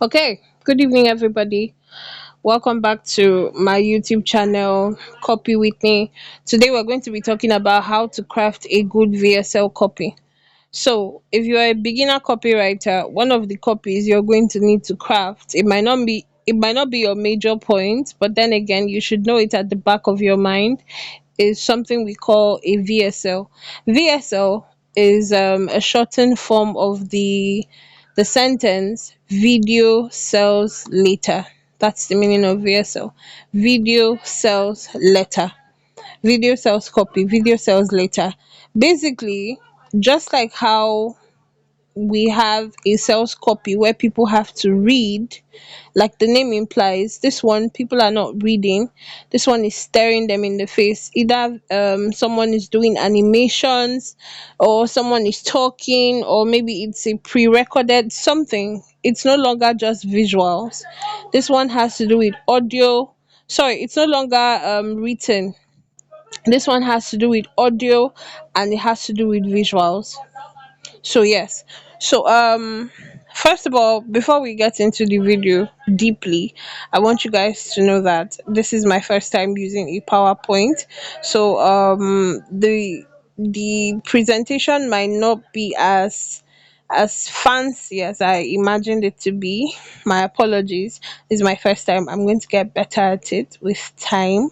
Okay, good evening, everybody. Welcome back to my YouTube channel, Copy with Me. Today, we're going to be talking about how to craft a good VSL copy. So, if you're a beginner copywriter, one of the copies you're going to need to craft, it might not be your major point, but then again, you should know it at the back of your mind, is something we call a VSL. VSL is a shortened form of the sentence video sells later. That's the meaning of VSL. Video sells later. Video sells copy. Video sells later. Basically, just like how we have a sales copy where people have to read, like the name implies, this one people are not reading. This one is staring them in the face. Either someone is doing animations, or someone is talking, or maybe it's a pre-recorded something. It's no longer just visuals. This one has to do with audio. Sorry, it's no longer written. This one has to do with audio, and it has to do with visuals. So yes. So first of all, before we get into the video deeply, I want you guys to know that this is my first time using a PowerPoint. So the presentation might not be as fancy as I imagined it to be. My apologies. This is my first time. I'm going to get better at it with time.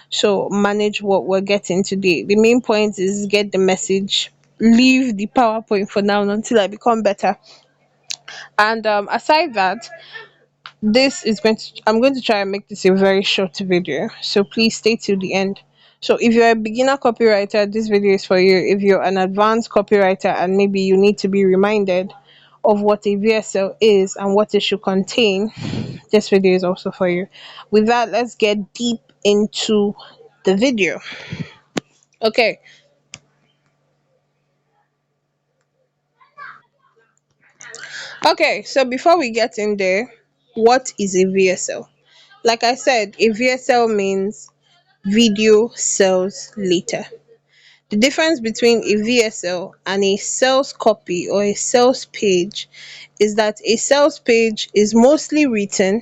So manage what we're getting today. The main point is get the message. Leave the PowerPoint for now until I become better. And aside that, I'm going to try and make this a very short video. So please stay till the end. So if you're a beginner copywriter, this video is for you. If you're an advanced copywriter and maybe you need to be reminded of what a VSL is and what it should contain, this video is also for you. With that, let's get deep into the video. Okay. Okay, so before we get in there, what is a VSL? Like I said, a VSL means video sells later. The difference between a VSL and a sales copy or a sales page is that a sales page is mostly written.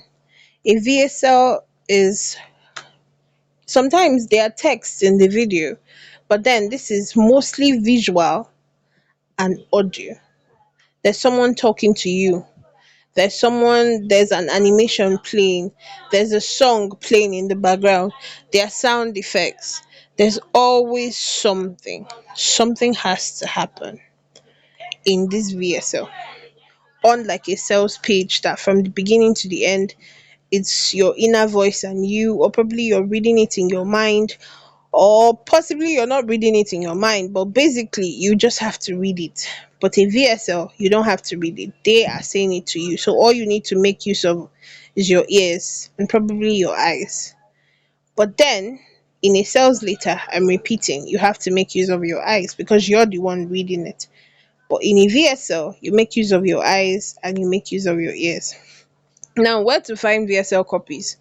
A VSL is sometimes there are text in the video, but then this is mostly visual and audio. There's someone talking to you. There's an animation playing, there's a song playing in the background, there are sound effects. There's always something has to happen in this VSL. Unlike a sales page that from the beginning to the end, it's your inner voice and you, or probably you're reading it in your mind, or possibly you're not reading it in your mind, but basically you just have to read it. But a VSL, you don't have to read it, they are saying it to you. So all you need to make use of is your ears and probably your eyes. But then in a sales letter, I'm repeating, you have to make use of your eyes because you're the one reading it. But in a VSL, you make use of your eyes and you make use of your ears. Now, where to find VSL copies?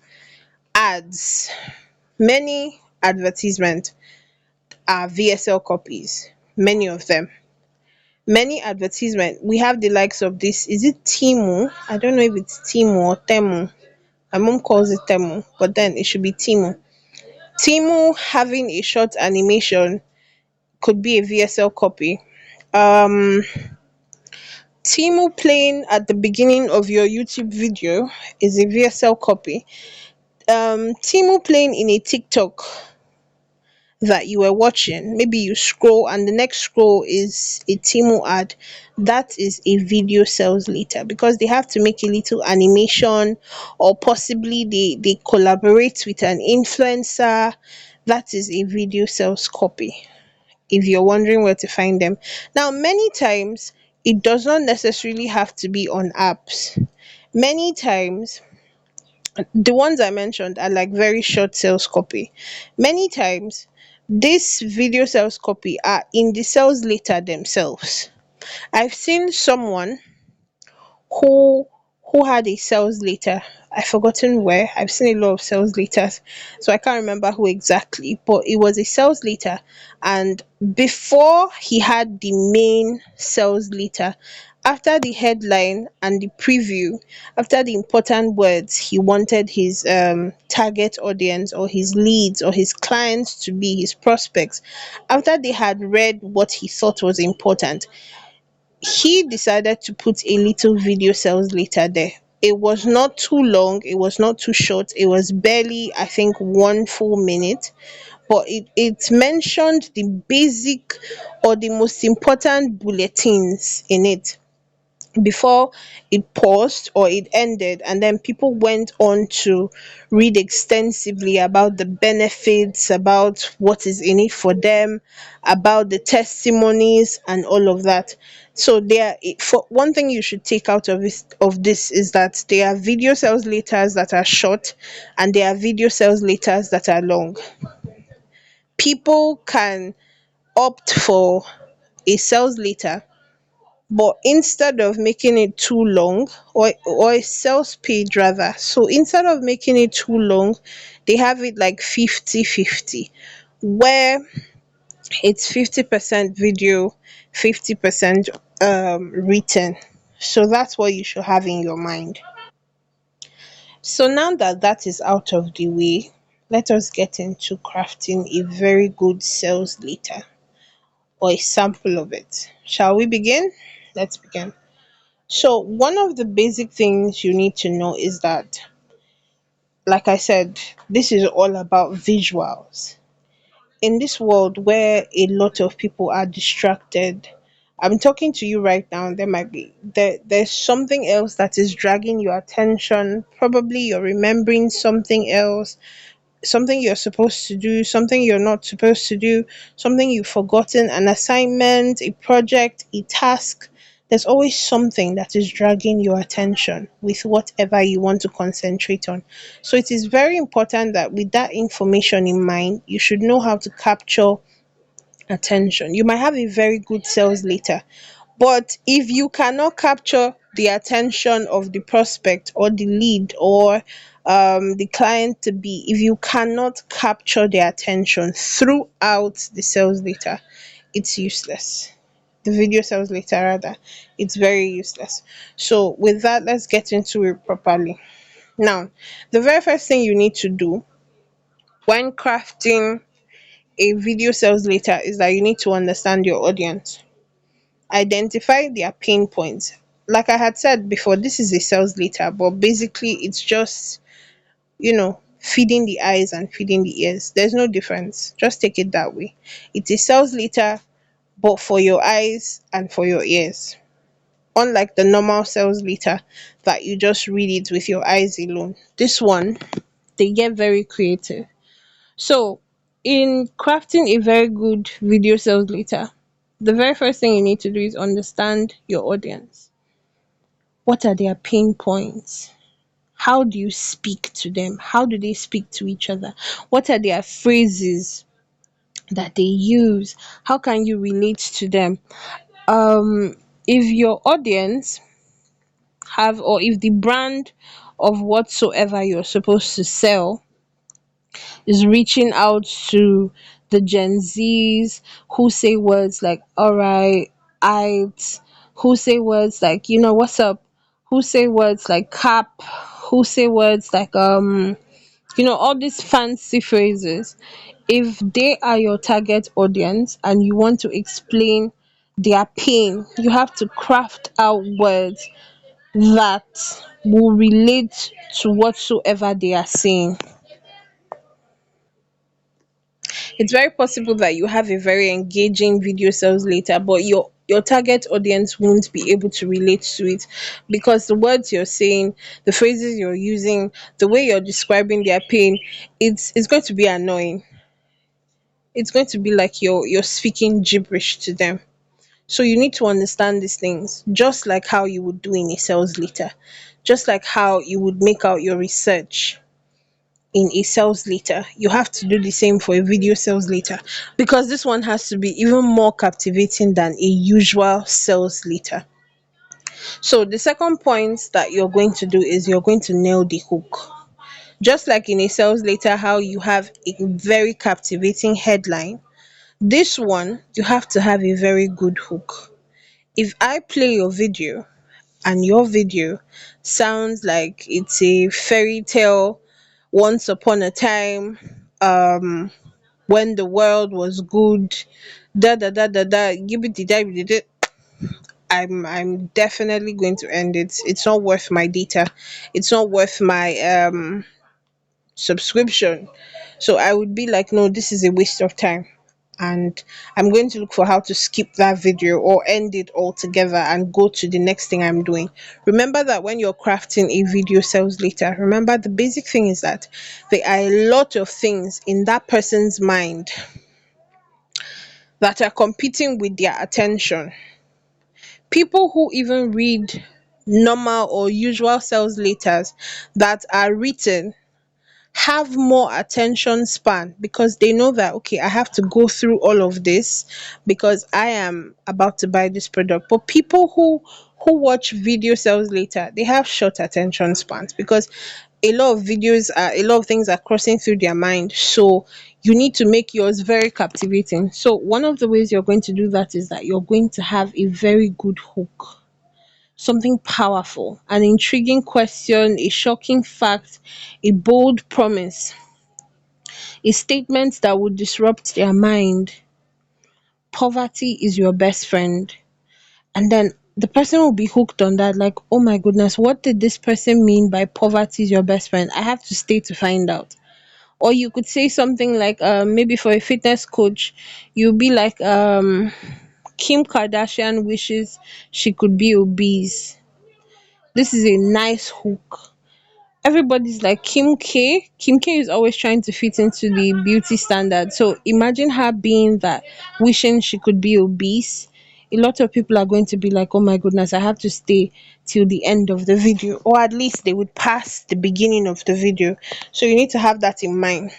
Ads. Many advertisements are VSL copies, many of them. Many advertisement, we have the likes of this, is it Timu? I don't know if it's Timu or Temu. My mom calls it Temu, but then it should be Timu. Timu having a short animation could be a VSL copy. Um Timu playing at the beginning of your YouTube video is a VSL copy. Timu playing in a TikTok that you were watching, maybe you scroll and the next scroll is a Timu ad, that is a video sales later because they have to make a little animation, or possibly they collaborate with an influencer. That is a video sales copy, if you're wondering where to find them. Now, many times it does not necessarily have to be on apps. Many times the ones I mentioned are like very short sales copy. Many times this video sales copy are in the sales letter themselves. I've seen someone who had a sales letter. I've forgotten where. I've seen a lot of sales letters, so I can't remember who exactly, but it was a sales letter. And before he had the main sales letter, After the headline and the preview, after the important words he wanted his target audience or his leads or his clients to be, his prospects, after they had read what he thought was important, he decided to put a little video sales later there. It was not too long, it was not too short, it was barely, I think, 1 full minute, but it mentioned the basic or the most important bulletins in it before it paused or it ended, and then people went on to read extensively about the benefits, about what is in it for them, about the testimonies and all of that. So there, for one thing you should take out of this is that there are video sales letters that are short and there are video sales letters that are long. People can opt for a sales letter, but instead of making it too long, or a sales page rather, so instead of making it too long, they have it like 50-50, where it's 50% video, 50% written. So that's what you should have in your mind. So now that that is out of the way, let us get into crafting a very good sales letter or a sample of it. Shall we begin? Let's begin. So, one of the basic things you need to know is that, like I said, this is all about visuals. In this world where a lot of people are distracted, I'm talking to you right now, there might be there's something else that is dragging your attention. Probably you're remembering something else, something you're supposed to do, something you're not supposed to do, something you've forgotten, an assignment, a project, a task. There's always something that is dragging your attention with whatever you want to concentrate on. So it is very important that with that information in mind, you should know how to capture attention. You might have a very good sales letter, but if you cannot capture the attention of the prospect or the lead or the client to be, if you cannot capture their attention throughout the sales letter, it's useless. The video sales letter, rather, it's very useless. So, with that, let's get into it properly. Now, the very first thing you need to do when crafting a video sales letter is that you need to understand your audience. Identify their pain points. Like I had said before, this is a sales letter, but basically it's just, feeding the eyes and feeding the ears. There's no difference. Just take it that way. It's a sales letter, but for your eyes and for your ears. Unlike the normal sales letter that you just read it with your eyes alone. This one, they get very creative. So, in crafting a very good video sales letter, the very first thing you need to do is understand your audience. What are their pain points? How do you speak to them? How do they speak to each other? What are their phrases that they use? How can you relate to them? If your audience have, or if the brand of whatsoever you're supposed to sell is reaching out to the Gen Zs who say words like alright, I, who say words like what's up, who say words like cap, who say words like all these fancy phrases. If they are your target audience and you want to explain their pain, you have to craft out words that will relate to whatsoever they are saying. It's very possible that you have a very engaging video sales later, but your target audience won't be able to relate to it because the words you're saying, the phrases you're using, the way you're describing their pain, it's going to be annoying. It's going to be like you're speaking gibberish to them. So you need to understand these things, just like how you would do in a sales letter, just like how you would make out your research in a sales letter. You have to do the same for a video sales letter because this one has to be even more captivating than a usual sales letter. So the second point that you're going to do is you're going to nail the hook. Just like in a sales letter, how you have a very captivating headline, this one you have to have a very good hook. If I play your video and your video sounds like it's a fairy tale, once upon a time, um when the world was good, da da da da da, give it the da, I'm definitely going to end it. It's not worth my data. It's not worth my subscription. So I would be like, no, this is a waste of time. And I'm going to look for how to skip that video or end it altogether and go to the next thing I'm doing. Remember that when you're crafting a video sales later, remember the basic thing is that there are a lot of things in that person's mind that are competing with their attention. People who even read normal or usual sales letters that are written have more attention span because they know that, okay, I have to go through all of this because I am about to buy this product. But people who watch video sales later, they have short attention spans because a lot of things are crossing through their mind. So you need to make yours very captivating. So one of the ways you're going to do that is that you're going to have a very good hook, something powerful, an intriguing question, a shocking fact, a bold promise, a statement that would disrupt their mind. Poverty is your best friend. And then the person will be hooked on that, like, oh my goodness, what did this person mean by poverty is your best friend? I have to stay to find out. Or you could say something like, maybe for a fitness coach, you'll be like, Kim Kardashian wishes she could be obese. This is a nice hook. Everybody's like Kim K. Kim K is always trying to fit into the beauty standard. So imagine her being that, wishing she could be obese. A lot of people are going to be like, oh my goodness, I have to stay till the end of the video, or at least they would pass the beginning of the video. So you need to have that in mind.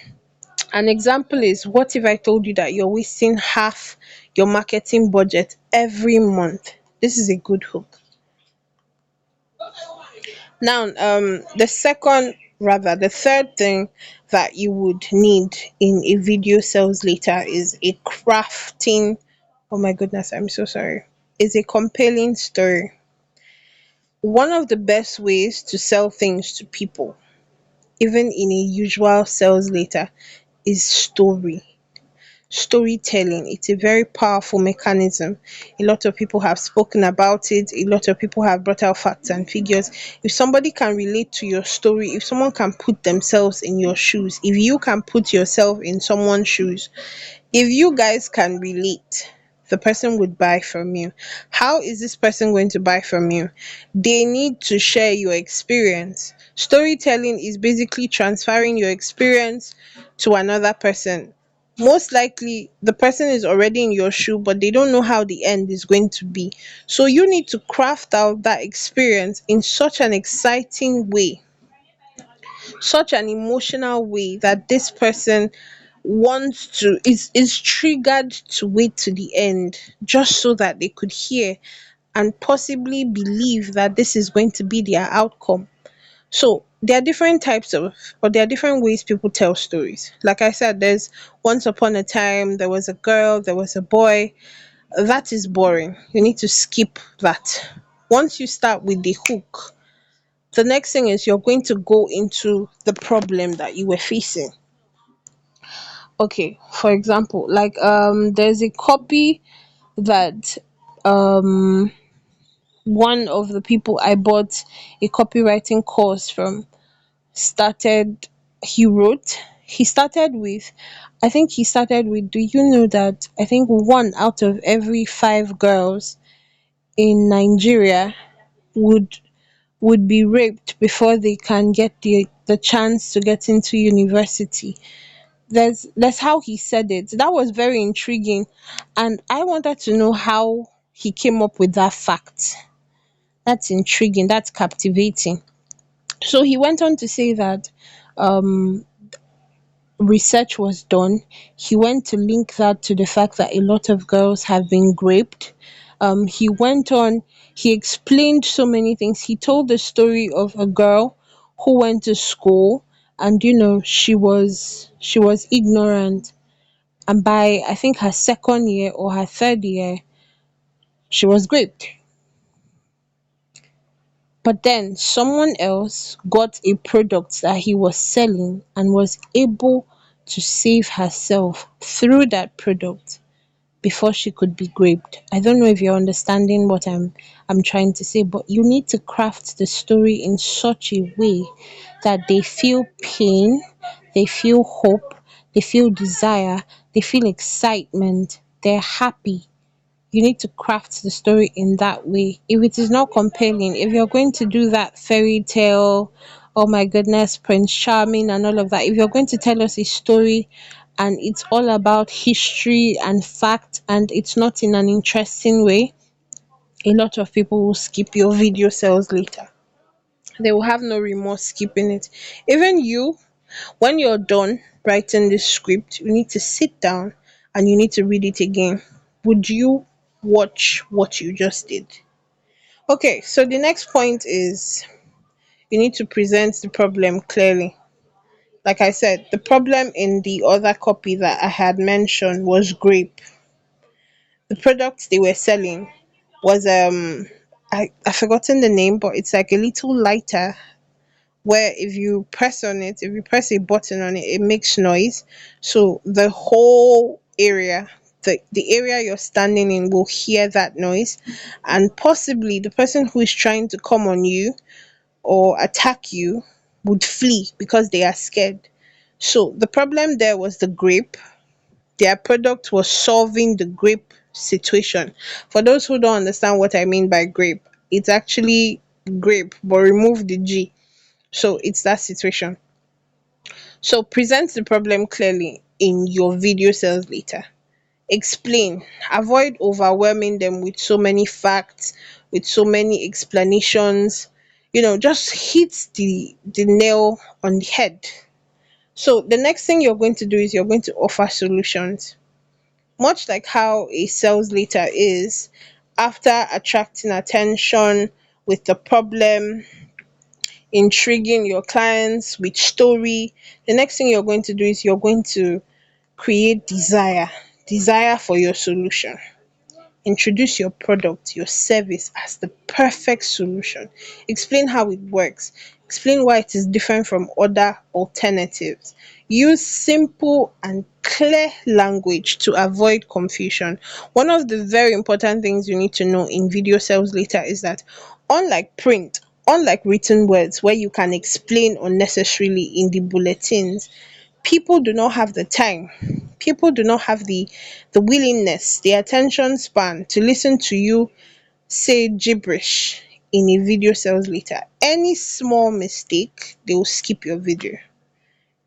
An example is, what if I told you that you're wasting half your marketing budget every month? This is a good hook. Now, the third thing that you would need in a video sales later is a crafting. Oh my goodness, I'm so sorry. Is a compelling story. One of the best ways to sell things to people, even in a usual sales later, is storytelling. It's a very powerful mechanism. A lot of people have spoken about it, a lot of people have brought out facts and figures. If somebody can relate to your story, if someone can put themselves in your shoes, if you can put yourself in someone's shoes, if you guys can relate, the person would buy from you. How is this person going to buy from you? They need to share your experience. Storytelling is basically transferring your experience to another person. Most likely, the person is already in your shoe, but they don't know how the end is going to be. So, you need to craft out that experience in such an exciting way, such an emotional way that this person wants to is triggered to wait to the end just so that they could hear and possibly believe that this is going to be their outcome. So there are different types of, or there are different ways people tell stories. Like I said, there's once upon a time, there was a girl, there was a boy. That is boring. You need to skip that. Once you start with the hook, the next thing is you're going to go into the problem that you were facing. Okay, for example, like there's a copy that um one of the people I bought a copywriting course from started he started with, I think he started with, do you know that I think one out of every five girls in Nigeria would be raped before they can get the chance to get into university. That's how he said it. That was very intriguing, and I wanted to know how he came up with that fact. That's intriguing, that's captivating. So he went on to say that um research was done. He went to link that to the fact that a lot of girls have been raped. He went on, he explained so many things. He told the story of a girl who went to school, and she was ignorant, and by I think her second year or her third year, She was raped. But then someone else got a product that he was selling and was able to save herself through that product before she could be raped. I don't know if you're understanding what I'm trying to say, but you need to craft the story in such a way that they feel pain, they feel hope, they feel desire, they feel excitement, they're happy. You need to craft the story in that way. If it is not compelling, if you're going to do that fairy tale, oh my goodness, Prince Charming and all of that, if you're going to tell us a story and it's all about history and fact and it's not in an interesting way, a lot of people will skip your video sales later. They will have no remorse skipping it. Even you, when you're done writing this script, you need to sit down and you need to read it again. Would you watch what you just did? Okay, so the next point is you need to present the problem clearly. Like I said, the problem in the other copy that I had mentioned was grape. The product they were selling was I've forgotten the name, but it's like a little lighter where if you press on it, if you press a button on it, it makes noise. So the whole area, the area you're standing in will hear that noise, and possibly the person who is trying to come on you or attack you would flee because they are scared. So the problem there was the grape. Their product was solving the grape situation. For those who don't understand what I mean by grape, it's actually grape, but remove the G. So it's that situation. So present the problem clearly in your video sales later. Explain. Avoid overwhelming them with so many facts, with so many explanations. Just hit the nail on the head. So the next thing you're going to do is you're going to offer solutions. Much like how a sales letter is, after attracting attention with the problem, intriguing your clients with story, the next thing you're going to do is you're going to create desire for your solution. Introduce your product, your service as the perfect solution. Explain how it works. Explain why it is different from other alternatives. Use simple and clear language to avoid confusion. One of the very important things you need to know in video sales later is that unlike print, unlike written words where you can explain unnecessarily in the bulletins, people do not have the time, people do not have the willingness, the attention span to listen to you say gibberish in a video sales later. Any small mistake, they will skip your video.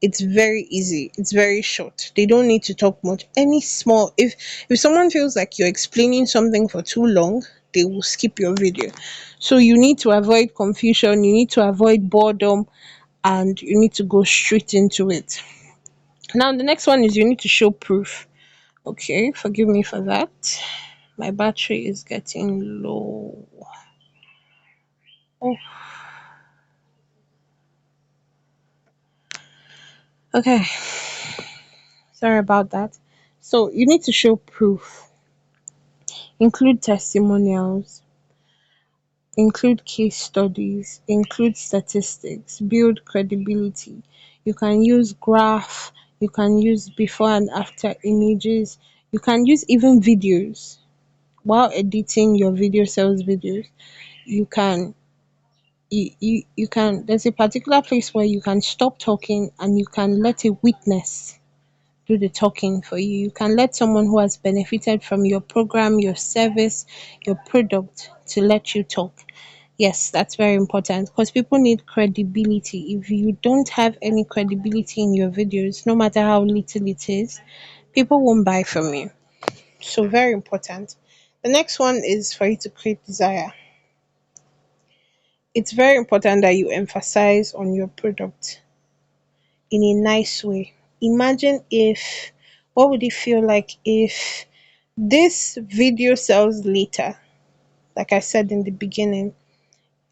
It's very easy, it's very short, they don't need to talk much. Any small, if someone feels like you're explaining something for too long, they will skip your video. So you need to avoid confusion, you need to avoid boredom, and you need to go straight into it. Now, the next one is you need to show proof. Okay, forgive me for that. My battery is getting low. Oh, okay, sorry about that. So, you need to show proof, include testimonials, include case studies, include statistics, build credibility. You can use graph, you can use before and after images, you can use even videos while editing your video sales videos. You can you can there's a particular place where you can stop talking and you can let a witness do the talking for you. You can let someone who has benefited from your program, your service, your product to let you talk. Yes, that's very important because people need credibility. If you don't have any credibility in your videos, no matter how little it is, people won't buy from you. So very important. The next one is for you to create desire. It's very important that you emphasize on your product in a nice way. Imagine if, what would it feel like if this video sells later, like I said in the beginning,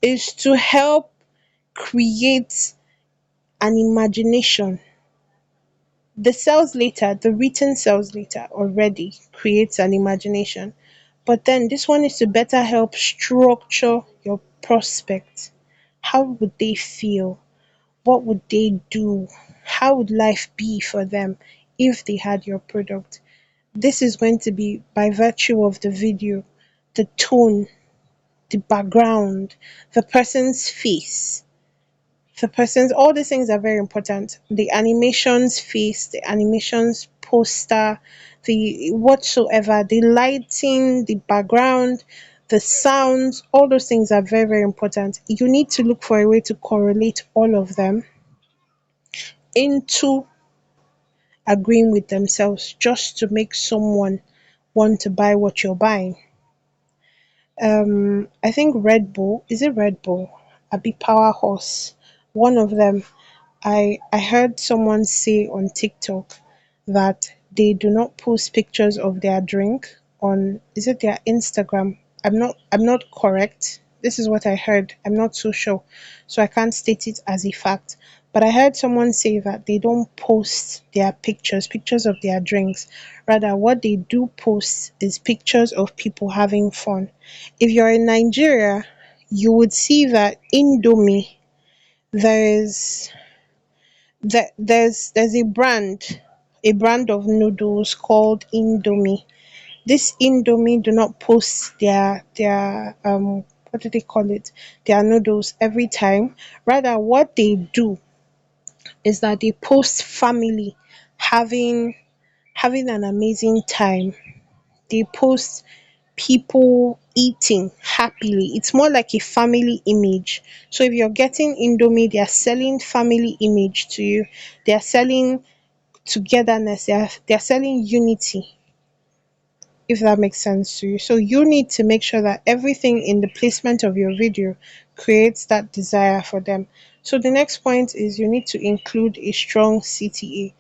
is to help create an imagination. The sales later, the written sales later already creates an imagination. But then this one is to better help structure your prospect. How would they feel? What would they do? How would life be for them if they had your product? This is going to be by virtue of the video, the tone, the background, the person's face, the person's, all these things are very important. The animations face, the animations poster, the whatsoever, the lighting, the background, the sounds, all those things are very, very important. You need to look for a way to correlate all of them into agreeing with themselves just to make someone want to buy what you're buying. I think Red Bull, is it Red Bull? A big power horse. One of them, I heard someone say on TikTok that they do not post pictures of their drink on, is it their Instagram? I'm not correct. This is what I heard. I'm not so sure. So I can't state it as a fact. But I heard someone say that they don't post their pictures of their drinks. Rather, what they do post is pictures of people having fun. If you're in Nigeria, you would see that Indomie, there is there's a brand of noodles called Indomie. This Indomie do not post their what do they call it? Their noodles every time. Rather, what they do is that they post family having having an amazing time. They post people eating happily. It's more like a family image. So if you're getting Indomie, they are selling family image to you. They are selling togetherness. They are selling unity, if that makes sense to you. So you need to make sure that everything in the placement of your video creates that desire for them. So the next point is you need to include a strong CTA.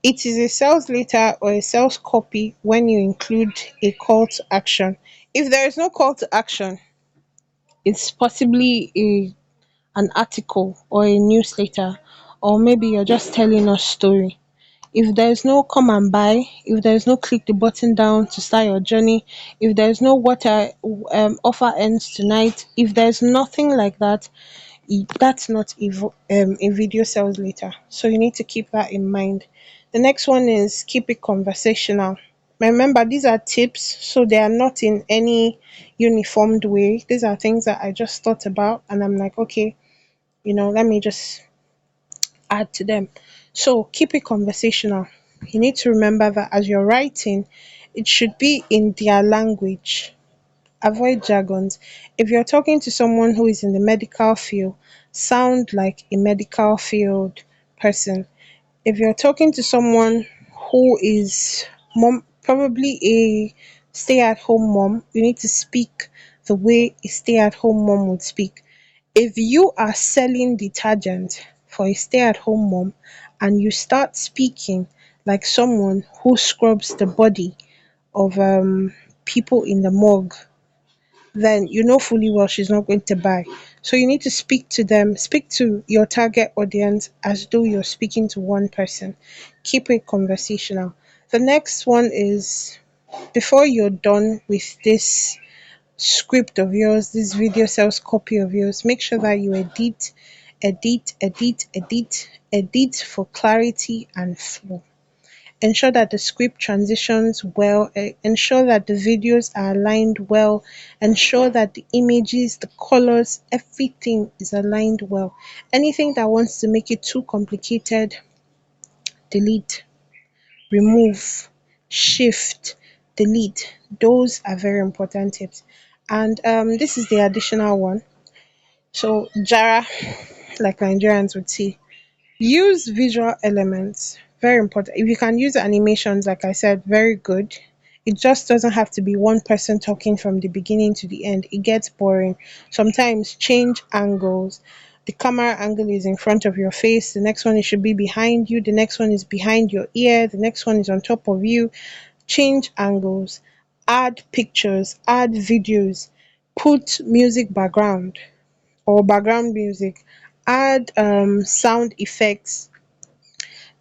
It is a sales letter or a sales copy when you include a call to action. If there is no call to action, it's possibly an article or a newsletter, or maybe you're just telling us story. If there's no come and buy, if there's no click the button down to start your journey, if there's no what I offer ends tonight, if there's nothing like that, that's not a video sales letter. So you need to keep that in mind. The next one is keep it conversational. Remember, these are tips, so they are not in any uniformed way. These are things that I just thought about, and I'm like, okay, let me just add to them. So keep it conversational. You need to remember that as you're writing, it should be in their language. Avoid jargons. If you're talking to someone who is in the medical field, sound like a medical field person. If you're talking to someone who is probably a stay-at-home mom, you need to speak the way a stay-at-home mom would speak. If you are selling detergent for a stay-at-home mom and you start speaking like someone who scrubs the body of people in the morgue, then you know fully well she's not going to buy. So you need to speak to them, speak to your target audience as though you're speaking to one person. Keep it conversational. The next one is, before you're done with this script of yours, this video sales copy of yours, make sure that you edit for clarity and flow. Ensure that the script transitions well, ensure that the videos are aligned well, ensure that the images, the colors, everything is aligned well. Anything that wants to make it too complicated, delete, remove, shift, delete. Those are very important tips. And this is the additional one. So Jara, like Nigerians would say, use visual elements. Very important. If you can use animations, like I said, very good. It just doesn't have to be one person talking from the beginning to the end. It gets boring. Sometimes change angles. The camera angle is in front of your face. The next one it should be behind you. The next one is behind your ear. The next one is on top of you. Change angles. Add pictures. Add videos. Put music background or background music. Add sound effects.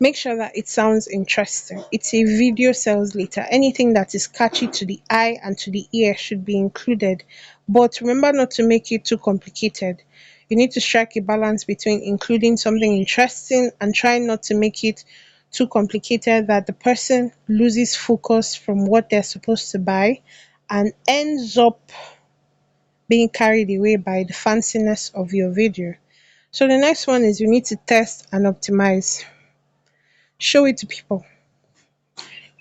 Make sure that it sounds interesting. It's a video sales letter. Anything that is catchy to the eye and to the ear should be included. But remember not to make it too complicated. You need to strike a balance between including something interesting and trying not to make it too complicated that the person loses focus from what they're supposed to buy and ends up being carried away by the fanciness of your video. So the next one is you need to test and optimize. Show it to people.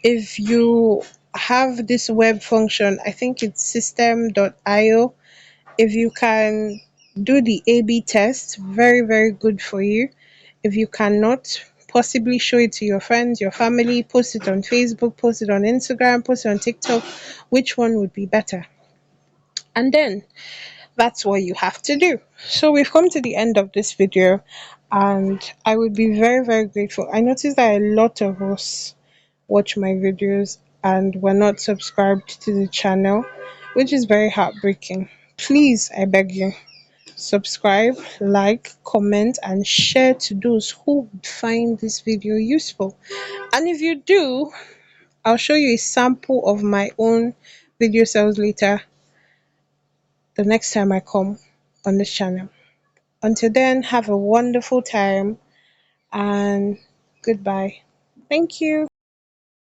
If you have this web function, I think it's system.io, if you can do the A/B test, very, very good for you. If you cannot, possibly show it to your friends, your family, post it on Facebook, post it on Instagram, post it on TikTok. Which one would be better? And then that's what you have to do. So we've come to the end of this video, and I would be very, very grateful. I noticed that a lot of us watch my videos and were not subscribed to the channel, which is very heartbreaking. Please, I beg you, subscribe, like, comment, and share to those who would find this video useful. And if you do, I'll show you a sample of my own video sales later the next time I come on this channel. Until then, have a wonderful time and goodbye. Thank you.